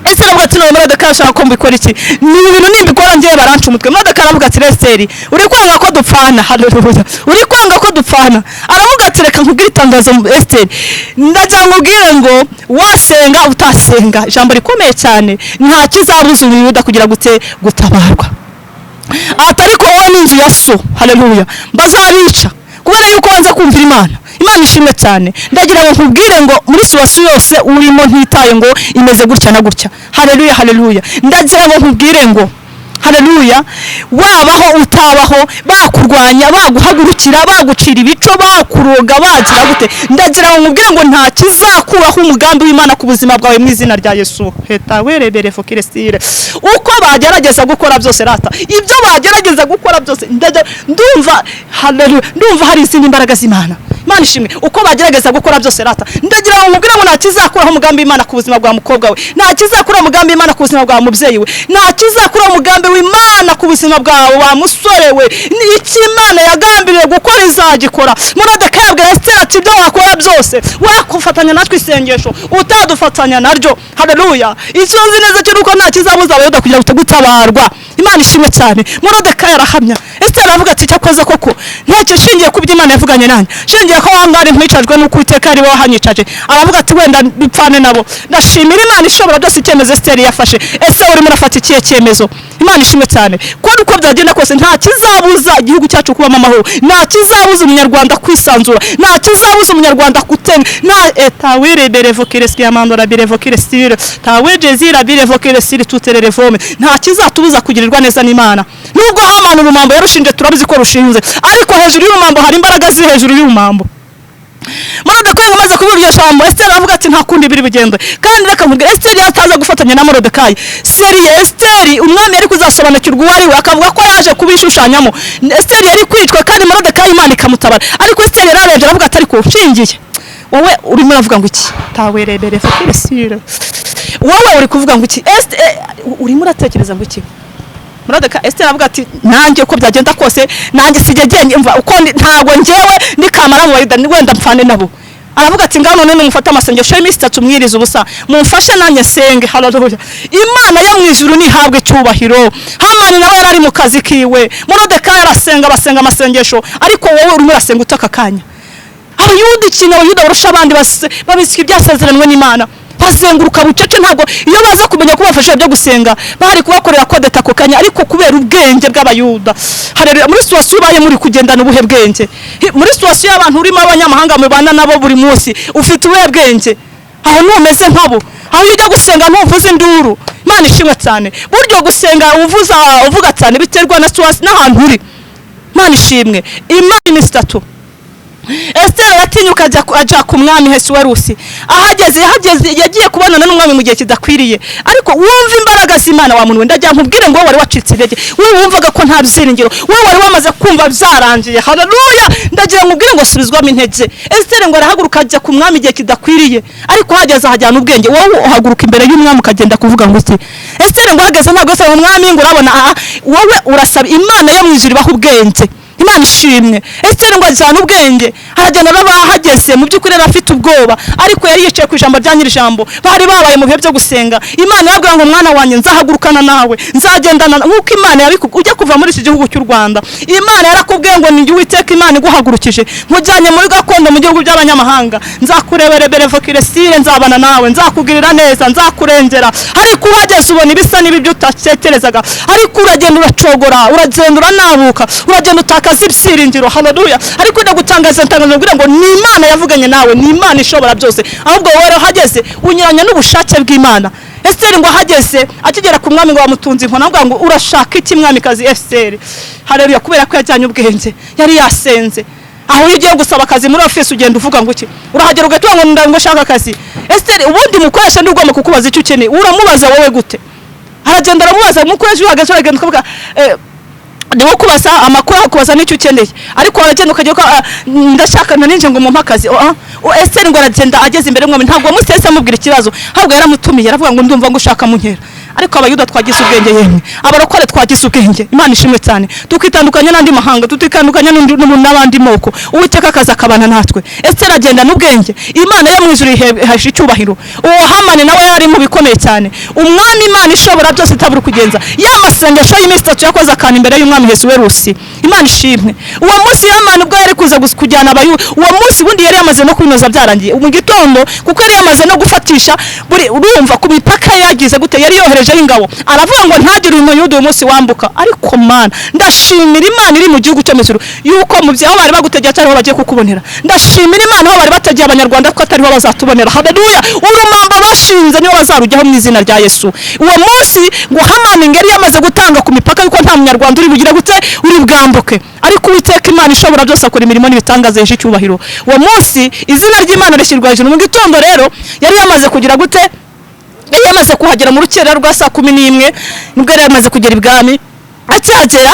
Esiteri avuga ati none Moridekayi ashaka ko mbikora iki? Ni ibintu nimbikora ngewe baranca umutwe. Moridekayi aravuga ati Esiteri uri kwanga ko dupfana. Haleluya, uri kwanga ko dupfana. Aravuga ati reka nkubwire itangazo Esiteri, ndagira nkubwire ngo wasenga utasenga, ijambo rikomeye cyane, nta kizabuza Ubuyuda kugira gutabarwa. Ariko wowe n'inzu ya so, haleluya, bazabica kubera yuko wanze kumvira Imana. Imana ishimwe cyane. Ndagira ngo nkubwire ngo muri situasiyo yose urimo ntitaye ngo imeze gutya na gutya, haleluya haleluya, ndagira ngo nkubwire ngo haleluya, wabaho utabaho, bakurwanya, baguhagurukira, bagucira ibico, bakuroga, bagira gute, ndagira ngo nkubwire ngo nta kizakuraho umugambi w'Imana ku buzima bwawe mu izina rya Yesu. Heta werebere fokirestire. Uko bagerageza gukora byose rata, ibyo bagerageza gukora byose ndumva haleluya, ndumva hari izindi mbaraga z'Imana. Imana ishimwe. Uko bagerageza gukora byose rata, ndagira ngo nkubwire ngo nta kizakuraho umugambi w'Imana ku buzima bwa mukobwa we, nta kizakuraho umugambi w'Imana ku buzima bwa mubyeyi we, nta kizakuraho umugambi w'Imana ku buzima bwawe wa musore we. Iki Imana yagambiriye gukora izagikora. Moridekayi abwira Esiteri ati ibyo wakora byose wakufatanya natwe isengesho utadufatanya naryo, haleluya. Icyo nzi neza cyo nuko nta kizabuza Abayuda kugira ngo gutabarwa. Imana ishimwe cyane. Moridekayi arahamya. Esiteri aravuga ati cyakoze koko ntacyo shingiye ku by'Imana yavuganye nanjye, shingiye ko wangari mpicajwe n'uko Uwiteka ari wowe hanyicaje. Aravuga ati wenda bipfane nabo. Ndashimira Imana ishobora byose icyemezo Esiteri yafashe. Ese urimo urafata ikihe cyemezo? Imana ishimwe cyane. Ko uko byagenda kose nta kizabuza igihugu cyacu kubamo amahoro, nta kizabuza umunyarwanda kwisanzura, nta kizabuza umunyarwanda gutena, na etawire berevoke ski amandora berevoke style tawe jezira berevoke style tuterere vome. Nta kizatubuza kugirirwa neza n'Imana. Nubwo Hamani urumambo yarushinje turabizi ko rushinze, ariko hejuru y'urumambo hari imbaraga ziri hejuru y'urumambo. Moridekayi amaze kuvuga iryo jambo, Esiteri avuga ati nta kundi biri bugende. Kandi reka mvuge, Esiteri yataza gufatanya na Moridekayi. Esiteri umwami yari kuzasobanukirwa uwo ari we, akavuga ko yaje kubishushanyamo. Esiteri yari kwicwa kandi Moridekayi Imana ikamutabara. Ariko Esiteri yararebye aravuga ati ariko nshingiye wowe urimo uravuga ngo iki? Tawerebere fakirestire. Wowe uri kuvuga ngo iki? Urimo uratekereza ngo iki? Moridekayi Esiteri avuga ati nanjye ko byagenda kose nanjye sijye mva uko ntago ngewe nikamara mu Bayuda wenda mpfane nabo. Aravuga ati ngano none mufata amasengesho y'iminsi 3 mwiriza ubusa mumfashe nanjye senge. Haleluya. Imana yo mwijuru nihabwe cyubahiro. Hamani nawe yarari mu kazi kiwe. Moridekayi arasenga basenga amasengesho, ariko wowe urimo urasenga utaka kanya. Abayuda ikintu Abayuda barusha abandi babisika ibyasezeranwe n'Imana, bazenguruka bucece. Ntabwo iyo baza kumenya ko bafashe byo gusenga bari kubakorera kodeta ko kanya, ariko kubera ubwenge bw'Abayuda. Haleluya. Muri situasiyo baye muri kugendana ubuhe bwenge? Muri situasiyo y'abantu urimo abanyamahanga mubana nabo buri munsi ufite ubuhe bwenge? Aho numeze nkabo, aho ujya gusenga ntuvuze induru. Imana ishimwe cyane. Buryo gusenga uvuga cyane biterwa na situasiyo n'ahantu uri. Imana ishimwe. Imana iminsi 3 Esiteri yatinyuka ajya ku mwami Ahasuwerusi. Ahageze yagiye kubonana n'umwami mu gihe kidakwiriye, ariko wumva imbaraga z'Imana wa muntu wenda ajya nkubwire ngo wari wacitse intege, wowe wumvaga ko nta byiringiro, wowe wari wamaze kumva byarangiye. Haleluya. Ndagira nkubwire ngo subizwamo intege. Esiteri ngo arahaguruka ajya ku mwami igihe kidakwiriye, ariko hageze hajyana ubwenge. Wowe uhaguruka imbere y'umwami ukagenda kuvuga ngo iki? Esiteri ngo hageze ntabwo se umwami ngo urabona wowe urasaba Imana yo mwijuru ibaho ubwenge. Imana ishimwe. Esiteri ngo ajyana ubwenge haragenda bahageze mu by'ukuri afite ubwoba ariko yari yicaye ku ijambo rya nyiri ijambo bari babaye mu bihe byo gusenga Imana yabwira ngo mwana wanjye nzahagurukana nawe nzagendana nk'uko Imana ujya kuva muri iki gihugu cy'u Rwanda Imana yarakubwiye ngo ni Uwiteka Imana iguhagurukije nkujyanye muri gakondo mu gihugu by'abanyamahanga nzakurebere berevokiresire nzabana nawe nzakugirira neza nzakurengera ariko uhageze ubona ibisa n'ibyo utatekerezaga ariko uragenda uracogora uragenda uranabuka uragenda utakaza ibyiringiro haleluya ariko ndagutangaza ntangaza ngo ni Imana yavuganye nawe ni Imana ishobora byose ahubwo wowe hageze unyuranya n'ubushake bw'Imana Esther ngo hageze akigera ku mwami ngo bamutunze inkona ngo urashaka iki mwamikazi Esther haleluya kubera ko yajyanye ubwenge yari yasenze aho ugiye gusaba akazi muri office ugenda uvuga ngo iki urahagera ugatwa ngo ndango shaka akazi Esther ubundi mukoresha ndugomba kukubaza icyo ukeneye uramubaza wowe gute aragenda aramubaza mukoresha uhagaze uragenda ukavuga Dewo kubasa amakuru akubaza n'icyo ukeneye ariko aragenda ukagiye ko ndashaka naninje ngo mumpa akazi Esther ngo aragenda ageze imbere mwami ntabwo musese amubwira ikibazo ahubwo yaramutumiye aravuga ngo ndumva ngo ushaka munkera ariko abayuda twagize ubwenge yemwe abarokore twagize ubwenge Imana ishimwe cyane tukitandukanya n'andi mahanga tutikandukanya n'abandi moko Uwiteka akaza akabana natwe Esther agenda n'ubwenge Imana yo mwijuru ihesha icyubahiro uwo Hamani nawe yari mu bikomeye cyane umwami Imana ishobora byose itabura kugenza y'amasengesho y'iminsi 3 yakoze akana imbere y'umwami Ahasuwerusi Imana ishimwe uwo munsi Hamani ubwo yari kuza kujyana abayuda uwo munsi bundi yari yamaze no kwinoza byarangiye mu gitondo kuko yari yamaze no gufatisha buri urumva ku mipaka yagize gute yari yohereje ingabo aravuga ngo ntagire umuyuda uyu munsi wambuka ariko Mana ndashimira Imana iri mu gihugu cyo Misiri yuko mu byaho bari bagutegeye cyari bagiye kukubonera ndashimira Imana aho bari bategeye abanyarwanda ko atari ho bazatubonera haleluya urumambo bashinze niho bazarujyaho mu izina rya Yesu uwo munsi ngo Hamani ngari yamaze gutanga ku mipaka yuko nta munyarwanda uri bugira gute uri bwambuke ariko Uwiteka Imana ishobora byose akora imirimo n'ibitangaza yesha icyubahiro uwo munsi izina ry'Imana rishyirwa hejuru mu gitondo rero yari yamaze kugira gute yamaze kuhagera mu rukera rwa 11 nibwo yari yamaze kugera ibwami acyagera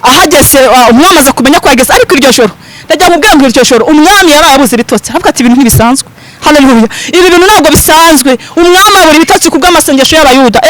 ahageze umwami aza kumenya ko yageze ariko iryo joro ndajya mu bwangu iryo joro umwami yarabuze ibitotsi avuga ati ibintu ntibisanzwe haleluya ibi bintu ntabwo bisanzwe umwami abura ibitotsi kubw'amasengesho y'abayuda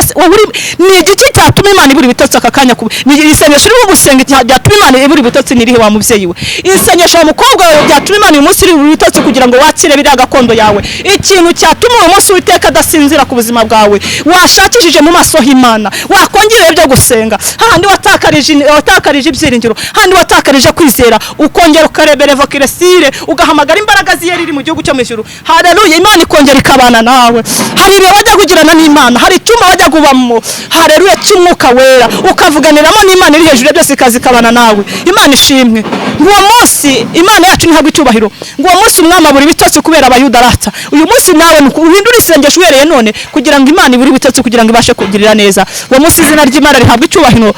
ni igiki cyatuma Imana ibura ibitotsi akakanya ni isengesho ryo gusenga cyatuma Imana ibura ibitotsi nirihe wa mubyeyi we isengesho umukobwa wawe byatuma Imana uyu munsi ibura ibitotsi kugira ngo wakire biriya gakondo yawe ikintu cyatuma uyu munsi Uwiteka adasinzira ku buzima bwawe washakishije mu maso y'Imana wakongera byo gusenga handi watakarije ibyiringiro handi watakarije kwizera ukongera ukarebera evokiresire ugahamagara imbaraga ziyeri iri mu gihugu cyo Misiri haleluya Imana ikongera ikabana nawe hari ibihe wajya kugirana n'Imana hari icyuma wajya kubamo haleluya cy'umwuka wera ukavuganiramo n'Imana iri hejuru byose ikazi kabana nawe Imana ishimwe uwo munsi Imana yacu ntabwo icyubahiro ngo uwo munsi umwami abura ibitotsi kubera abayuda arata uyu munsi nawe uhindura isengesho uhereye none kugira ngo Imana ibure ibitotsi kugira ngo ibashe kugirira neza uwo munsi izina ry'Imana rihabwa icyubahiro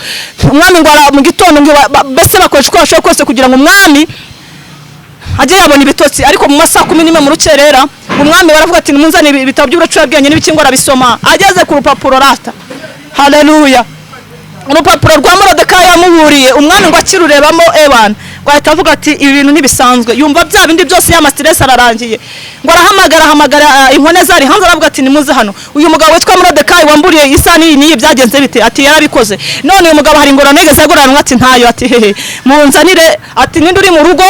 umwami ngo mu gitondo ngo bese bakoresha uko bashoboye kose kugira ngo umwami ajye yabona ibitotsi ariko mu masaha 11 mu rucerera umwami baravuga ati nimunzane ibitabo by'ubucurabwenge n'ibikingora bisoma ageze ku rupapuro rata haleluya urupapuro rwa Morodekayi yamuburiye umwami ngo akirurebamo ebana ngo ahita avuga ati ibi bintu ntibisanzwe yumva bya bindi byose y'amastress ararangiye ngo arahamagara inkone zari hanze aravuga ati nimuze hano uyu mugabo witwa Morodekayi wamburiye isani niyi byagenze bite ati yarabikoze none uyu mugabo hari ingorane igeze agoranwa ati ntayo ati hehe munzanire ati ninde uri mu rugo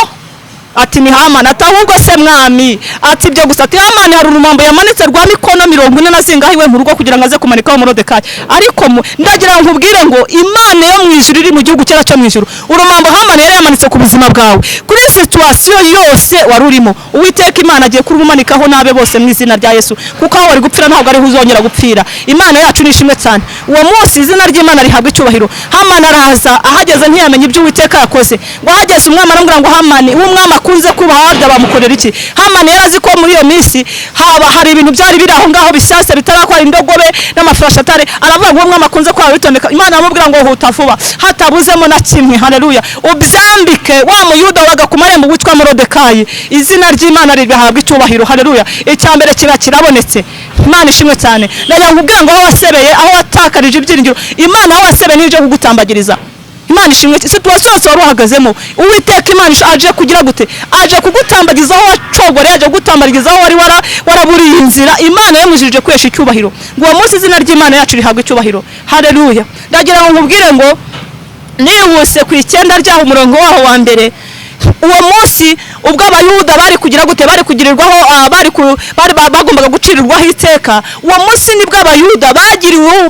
ati ni Hamani atahubwo se mwami ati byo gusa ati Hamani hari urumambo yamanitse rwa mikono 40 na zingahe we mu rugo kugira ngo aze kumanikaho Morodekayi ariko ndagira ngo nkubwire ngo Imana yo mwijuru iri mu gihugu cyera cyo mwijuru urumambo Hamani yari yamanitse ku buzima bwawe kuri situation yose wari urimo Uwiteka Imana agiye kurumanikaho nabe bose mu izina rya Yesu kuko aho wari gupfira ntabwo ari uzongera gupfira Imana yacu nishimwe cyane uwo munsi izina ry'Imana rihabwa icyubahiro Hamani arahaza ahageze ntiyamenye ibyo Uwiteka yakoze ngo ahageze umwami arambwira ngo Hamani umwami kunze kuba hada bamukorera iki Hamani yarazi ko muri iyo minsi hari ibintu byari biri aho ngaho bishyashya bitarakora indogobe n'amafarashi atare aravuga ngo umwami akunze kwa bitondeka Imana amubwira ngo huta vuba hatabuzemo na kimwe haleluya ubyambike wa muyuda waga ku marembo witwa Morodekayi izina ry'Imana rigahabwa icyubahiro haleluya icyambere kiba kirabonetse Imana ishimwe cyane nayo nkubwira ngo aho wasebeye aho watakarije ibyiringiro Imana aho wasebeye nije kugutambagiriza Imana ishimwe situation yose wari uhagazemo Uwiteka Imana aje kugira gute aje kugutambagizaho wacogore aje kugutambagizaho wari waraburiye inzira Imana yamujije kwesha icyubahiro ngo uwo munsi izina ry'Imana yacu rihabwa icyubahiro haleluya ndagira ngo nkubwire ngo nihuse ku 9 ryaho umurongo waho wa mbere uwo munsi ubwo abayuda bari kugira gute, bari kugirirwaho bagombaga gucirirwaho iteka, uwo munsi nibwo abayuda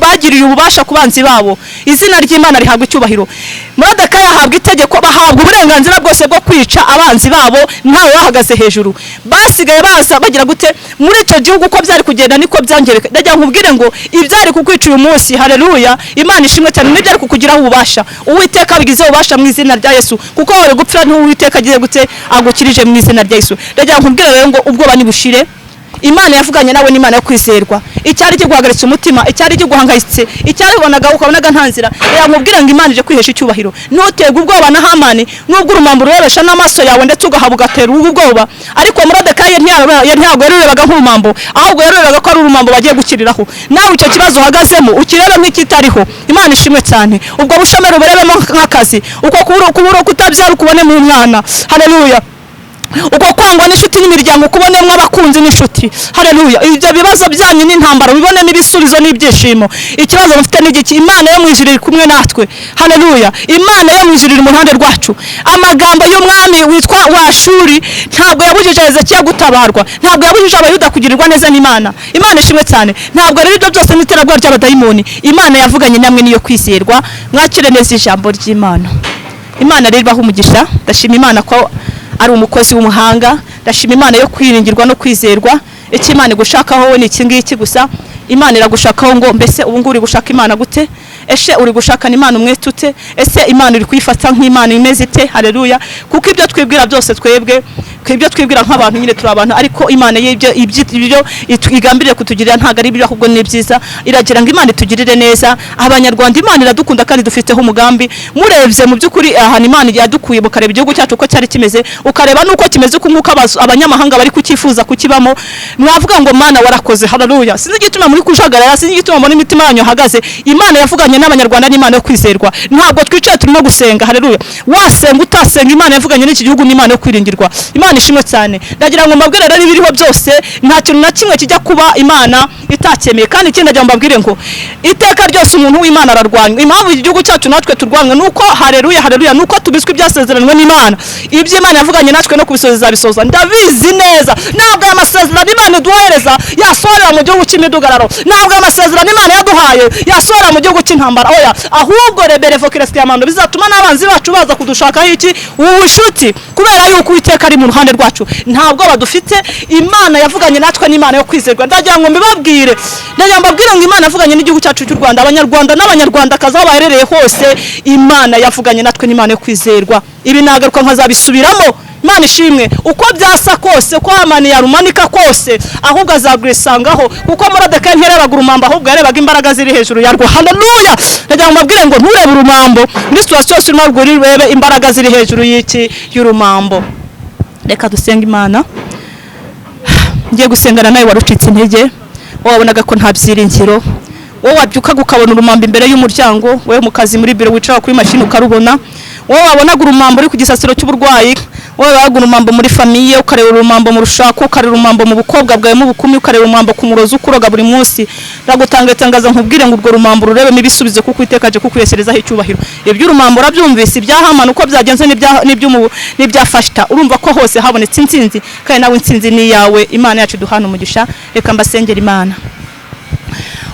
bagiriye ububasha ku banzi babo, izina ry'Imana rihabwa icyubahiro. Moridekayi ahabwa itegeko, bahabwa uburenganzira bwose bwo kwica abanzi babo, ntawe wahagaze hejuru. Basigaye baza bagira gute muri icyo gihugu, uko byari kugenda niko byangereka. Ndagira nkubwire ngo ibyari kukwica uyu munsi, haleluya, Imana ishimwe cyane, n'ibyari kukugiraho ububasha, Uwiteka bigize ububasha mu izina rya Yesu, kuko wari gupfira n'Uwiteka agiye gute agukirije mu izina rya Yesu. Ndagira nkubwire rero ngo ubwoba nibushire, Imana yavuganye nawe n'Imana yo kwizerwa. Icyari kiguhagaritse umutima, icyari kiguhangayitse, icyari ubonaga ukabonaga nta nzira, nkubwira ngo Imana ije kwihesha icyubahiro. Ntuterwe ubwoba na Hamani, nubwo urumambo rurebesha n'amaso yawe ndetse ugahaba ugatera ubwoba, ariko Moridekayi ntabwo yarurebaga nk'urumambo, ahubwo yarurebaga ko ari urumambo bagiye gukiriraho. Nawe icyo kibazo uhagazemo ukirebe nk'ikitariho, Imana ishimwe cyane. Ubwo bushomeri uburebemo nk'akazi, uko kubura kutabyara ukubonemo umwana, haleluya, uko kwangwa n'inshuti n'imiryango ukubonemo abakunzi n'inshuti, haleluya. Ibyo bibazo byanyu n'intambara ubibonemo ibisubizo n'ibyishimo. Ikibazo mufite n'igiki, Imana yo mu ijuru iri kumwe natwe, haleluya. Imana yo mu ijuru iri mu ruhande rwacu. Amagambo y'umwami witwa Washuri ntabwo yabujije Hezekiya gutabarwa, ntabwo yabujije abayuda kugirirwa neza n'Imana. Imana ishimwe cyane. Ntabwo rero ibyo byose n'iterabwoba ry'abadayimoni, Imana yavuganye namwe niyo kwizerwa. Mwakire neza ijambo ry'Imana. Imana rero ibaha umugisha. Ndashima Imana ko ari umukozi w'umuhanga, ndashima Imana yo kwiringirwa no kwizerwa. Icyo Imana igushakaho wowe ni iki ngiki gusa. Imana iragushakaho ngo mbese ubu ngubu uri gushaka Imana gute? Ese uri gushakana Imana umwete ute? Ese Imana uri kuyifata nk'Imana imeze ite? Haleluya. Kuko ibyo twibwira byose twebwe, ibyo twibwira nk'abantu nyine turi abantu, ariko Imana y'ibyo igambiriye kutugirira ntago ari ibyo, ahubwo ni byiza. Iragira ngo Imana itugirire neza. Abanyarwanda Imana iradukunda kandi dufiteho umugambi. Murebye mu by'ukuri ahantu Imana yadukuye, mukareba igihugu cyacu uko cyari kimeze, ukareba nuko kimeze uko nk'uko abanyamahanga bari kukifuza kukibamo, mwavuga ngo Mana warakoze, haleluya. Sinzi igituma muri kujagarara, sinzi igituma muri imitima yanyu hagaze. Imana yavuganye n'abanyarwanda n'Imana yo kwizerwa. Ntabwo twicaye turimo gusenga, haleluya. Wasenga utasenga, Imana yavuganye n'iki gihugu n'Imana yo kwiringirwa. Imana ishimwe cyane. Ndagira ngo mbabwire rero ibiriho byose nta kintu na kimwe kijya kuba Imana itakemeye, kandi ikindi ndagira ngo mbabwire ngo iteka ryose umuntu w'Imana ararwanywa. Impamvu igihugu cyacu natwe turwanywa nuko, haleluya, haleluya, nuko tubiswe ibyasezeranwe n'Imana. Ibyo Imana yavuganye natwe no kubisoza bisoza. Ndabizi neza. Ntabwo amasezerano Imana iduhereza yasohorera mu gihugu cy'imidugararo, ntabwo amasezerano Imana yaduhaye yasohorera mu gihugu cy'intambara, oya, ahubwo reberevo kiresiyamando bizatuma n'abanzi bacu baza kudushakaho iki ubushuti, kubera yuko Uwiteka ari mu ruhande rwacu. Ntabwo badufite. Imana yavuganye natwe n'Imana yo kwizerwa. Ndagira ngo mbibabwire, ndagira mbabwire ngo Imana yavuganye n'igihugu cyacu cy'u Rwanda, abanyarwanda n'abanyarwandakazi aho baherereye hose, Imana yavuganye natwe n'Imana yo kwizerwa. Ibi nagaruka nkazabisubiramo. Imana ishimwe. Uko byasa kose, uko Hamani yarumanika kose, ahubwo azagurisangaho, kuko Moridekayi ntiyarebaga urumambo, ahubwo yarebaga imbaraga ziri hejuru yarwo, haleluya. Ndagira ngo mbabwire ngo nturebe urumambo, muri situation urimo urebe imbaraga ziri hejuru y'iki y'urumambo. Reka dusenga Imana. Ngiye gusengana nawe warucitse intege, wabonaga ko nta byiringiro, wowe wabyuka ukabona urumambo imbere y'umuryango, wowe mu kazi muri biro wicara kuri mashini ukarubona, wowe wabonaga urumambo uri ku gisasiro cy'uburwayi, wowe wabonaga urumambo muri famiye, ukareba urumambo mu rushako, ukareba urumambo mu bukobwa bwawe mu bukumi, ukareba urumambo ku murozi ukuroga buri munsi. Ndagutangaza nkubwire ngo urwo rumambo rurebemo ibisubizo, kuko Uwiteka aje kukwiyeserezaho icyubahiro. Ibyo urumambo urabyumvise, ibya Hamani uko byagenze n'ibya Fashita, urumva ko hose habonetse intsinzi, kandi nawe intsinzi ni yawe. Imana yacu duhana umugisha. Reka mbasengera Imana.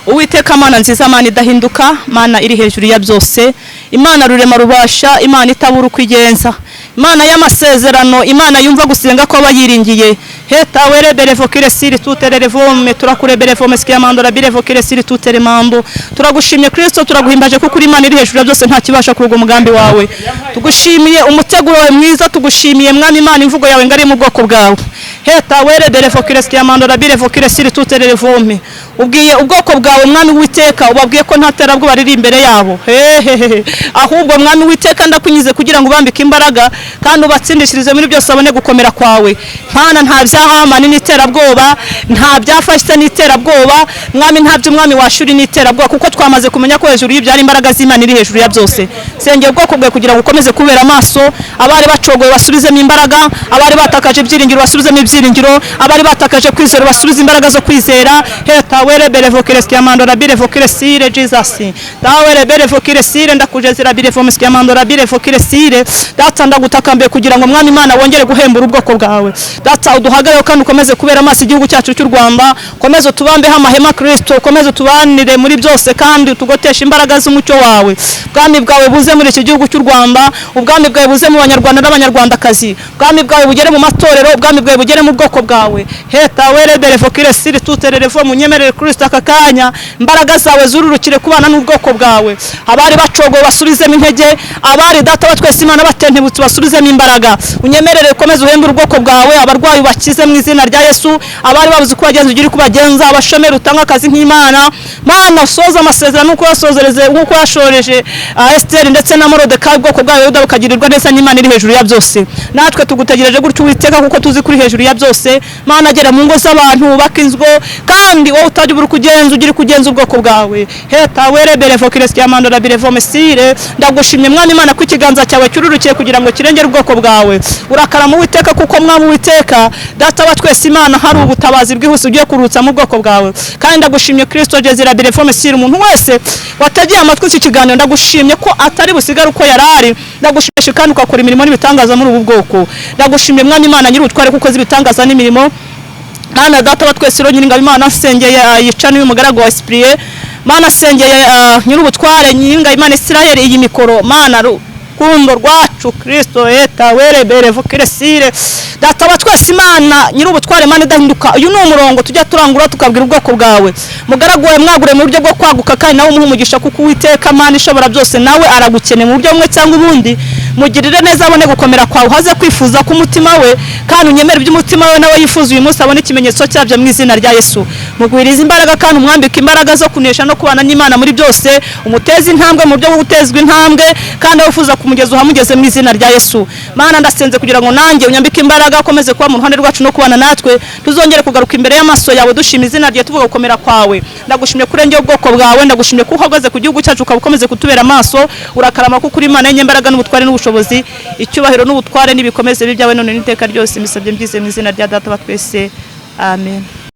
Uwiteka Mana nziza, Mana idahinduka, Mana iri hejuru ya byose, Imana rurema rubasha, Imana itabura uko igenza, Imana y'amasezerano, Imana yumva gusenga ko bayiringiye. Heta were berevo kiresiri tutererevome, turakureberevome skiyamando rabirevo kiresiri tuteremando. Turagushimye Kristo, turaguhimbaje kuko uri Imana iri hejuru ya byose, nta kibasha kuruga umugambi wawe. Tugushimiye umuteguro wawe mwiza, tugushimiye Mwami Imana imvugo yawe ngari mu bwoko bwawe. Heta were berevo kiresiyamando rabirevo kiresiri tutererevome. Ubwiye ubwoko bwawe Mwami w'Uwiteka, ubabwiye ko nta terabwoba riri imbere yabo. Ahubwo Mwami w'Uwiteka ndakunyize kugira ngo ubambike imbaraga, kandi ubatsindishirize muri byose abone gukomera kwawe. Mana nta bya Hamani n'iterabwoba, nta bya Fashita n'iterabwoba, Mwami nta by'umwami Washuri n'iterabwoba, kuko twamaze kumenya ko hejuru y'ibyari imbaraga z'Imana iri hejuru ya byose. Sengera ubwoko bwawe kugira ngo ukomeze kubera amaso, abari bacogoye basubizemo imbaraga, abari batakaje ibyiringiro basubizemo ibyiringiro, abari batakaje kwizera basubiza imbaraga zo kwizera. Heta were berevo kiresiyamando rabirevo kiresire Jesus. Dawere berevo kiresire ndakujezera birevo kiresiyamando rabirevo kiresire. Data ndaguta turagutakambye kugira ngo mwami Imana wongere guhembura ubwoko bwawe. Data uduhagareho kandi ukomeze kubera amaso igihugu cyacu cy'u Rwanda, ukomeze tubambeho amahema Kristo, ukomeze tubanire muri byose kandi utugotesha imbaraga z'umucyo wawe. Ubwami bwawe buze muri iki gihugu cy'u Rwanda, ubwami bwawe buze mu banyarwanda n'abanyarwandakazi, ubwami bwawe bugere mu matorero, ubwami bwawe bugere mu bwoko bwawe. Heta were derevokire siri tutererefo munyemerere Kristo aka kanya imbaraga zawe zururukire kubana n'ubwoko bwawe. Abari bacogo basubizemo intege, abari data wa twese Imana batentebutse basubizemo imbaraga. Unyemerere ukomeze uhembure ubwoko bwawe, abarwayi bakize mu izina rya Yesu, abari babuze ko bagenza ugire kubagenza, abashomeri utanga akazi nk'Imana. Mana usoza amasezerano uko yasozereze uko yashoreje Esther ndetse na Morodekayi, ubwoko bwawe bukagirirwa neza n'Imana iri hejuru ya byose. Natwe tugutegereje gutyo Uwiteka kuko tuzi kuri hejuru ya byose. Mana agera mu ngo z'abantu ubaka inzgo kandi wowe utajya ubura kugenza ugire kugenza ubwoko bwawe. Heta were berevokire siamandora birevomesire. Ndagushimye mwami Imana ko ikiganza cyawe cyururukiye kugira ngo kirengere ubwoko bwawe. Urakarama Uwiteka kuko mwami Uwiteka data wa twese Imana hari ubutabazi bwihuse ugiye kurutsa mu bwoko bwawe. Kandi ndagushimye Kristo Jezira birevomesire, umuntu wese watagiye amatwi iki kiganiro ndagushimye ko atari busigara uko yarari. Ndagushimye kandi ukakora imirimo n'ibitangaza muri ubu bwoko. Ndagushimye mwami Imana nyiri utware kuko zibitangaza n'imirimo. Mana data wa twese ro nyiringabo Imana asengeye yicana y'umugaragu wa Cyprien, Mana asengeye nyiri ubutware nyiringa Imana Israel iyi mikoro. Mana kundo rwacu Kristo eta were berevokire sire data wa twese Imana nyiri ubutware Mana idahinduka. Uyu ni umurongo tujya turangura tukabwira ubwoko bwawe. Mugaragu wawe mwagure mu buryo bwo kwaguka kandi nawe umuha umugisha kuko Uwiteka Mana ishobora byose nawe aragukeneye mu buryo bumwe cyangwa ubundi. Mugirire neza abone gukomera kwawe, haze kwifuza ku mutima we kandi unyemere iby'umutima we nawe yifuza uyu munsi abone ikimenyetso cyabyo mu izina rya Yesu. Mugwiriza imbaraga kandi umwambike imbaraga zo kunesha no kubana n'Imana muri byose. Umuteze intambwe mu buryo bwo gutezwa intambwe kandi wifuza kumugeza uhamugeze mu izina rya Yesu. Mana ndasenze kugira ngo nanjye unyambike imbaraga, ukomeze kuba mu ruhande rwacu no kubana natwe, tuzongere kugaruka imbere y'amaso yawe dushima izina rye tuvuga gukomera kwawe. Ndagushimye kurengera ubwoko bwawe, ndagushimye ko uhagaze ku gihugu cyacu ukabukomeze kutubera amaso. Urakarama ko kuri Imana y'imbaraga n'ubutware n'ubushobozi, icyubahiro n'ubutware n'ibikomeze bibyawe none n'iteka ryose. Mbisabye mbize mu izina rya Data wa twese, amen.